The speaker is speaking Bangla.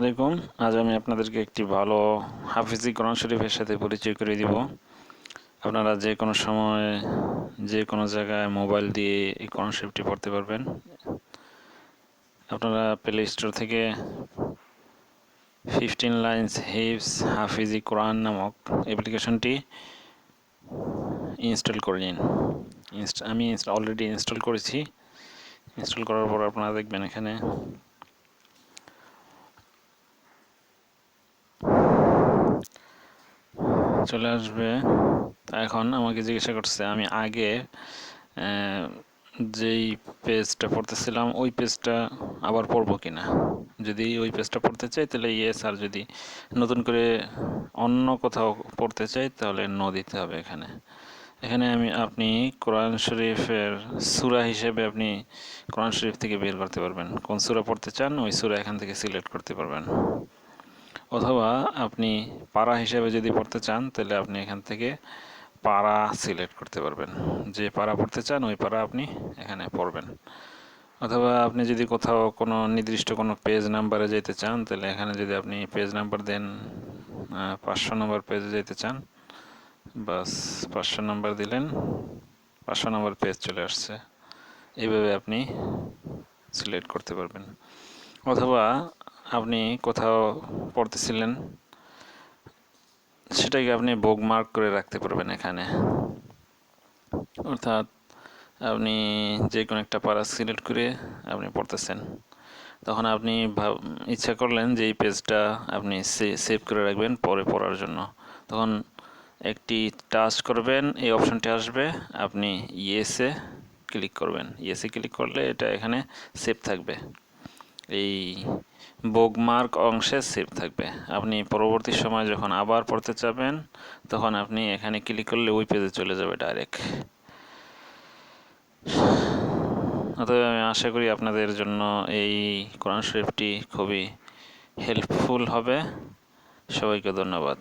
আলাইকুম। আজ আমি আপনাদেরকে একটি ভালো হাফিজি কোরআন শরীফের সাথে পরিচয় করে দিব। আপনারা যে কোনো সময় যে কোনো জায়গায় মোবাইল দিয়ে এই কোরআন শরীফটি পড়তে পারবেন। আপনারা প্লে স্টোর থেকে 15 লাইনস হিফজ হাফিজি কোরআন নামক অ্যাপ্লিকেশনটি ইনস্টল করে নিন। আমি অলরেডি ইনস্টল করেছি। ইনস্টল করার পর আপনারা দেখবেন এখানে চলে আসবে। এখন আমাকে জিজ্ঞাসা করছে আমি আগে যেই পেজটা পড়তেছিলাম ওই পেজটা আবার পড়বো কিনা। যদি ওই পেজটা পড়তে চাই তাহলে ইয়েস, আর যদি নতুন করে অন্য কোথাও পড়তে চাই তাহলে নো দিতে হবে। এখানে আপনি কোরআন শরীফের সূরা হিসেবে আপনি কোরআন শরীফ থেকে বের করতে পারবেন। কোন সূরা পড়তে চান ওই সূরা এখান থেকে সিলেক্ট করতে পারবেন। অথবা আপনি পারা হিসেবে যদি পড়তে চান তাহলে আপনি এখান থেকে পারা সিলেক্ট করতে পারবেন। যে পারা পড়তে চান ওই পারা আপনি এখানে পড়বেন। অথবা আপনি যদি কোথাও কোনো নির্দিষ্ট কোনো পেজ নাম্বারে যেতে চান তাহলে এখানে যদি আপনি পেজ নাম্বার দেন, 500 নম্বর পেজে যেতে চান, বাস 500 নাম্বার দিলেন, 500 নম্বর পেজ চলে আসছে। এইভাবে আপনি সিলেক্ট করতে পারবেন। অথবা আপনি কোথাও পড়তেছিলেন সেটাকে আপনি বুকমার্ক করে রাখতে পারবেন এখানে। অর্থাৎ আপনি যে কোনো একটা পারা সিলেক্ট করে আপনি পড়তেছেন, তখন আপনি ইচ্ছা করলেন যে এই পেজটা আপনি সেভ করে রাখবেন পরে পড়ার জন্য, তখন একটি টাচ করবেন, এই অপশনটি আসবে, আপনি ইয়েসে ক্লিক করবেন। ইয়েসে ক্লিক করলে এটা এখানে সেভ থাকবে, এই বুকমার্ক অংশে সেভ থাকবে। আপনি পরবর্তী সময় যখন আবার পড়তে চাবেন তখন আপনি এখানে ক্লিক করলে ওই পেজে চলে যাবে ডাইরেক্ট। অতএব আমি আশা করি আপনাদের জন্য এই কোরআন শরীফটি খুবই হেল্পফুল হবে। সবাইকে ধন্যবাদ।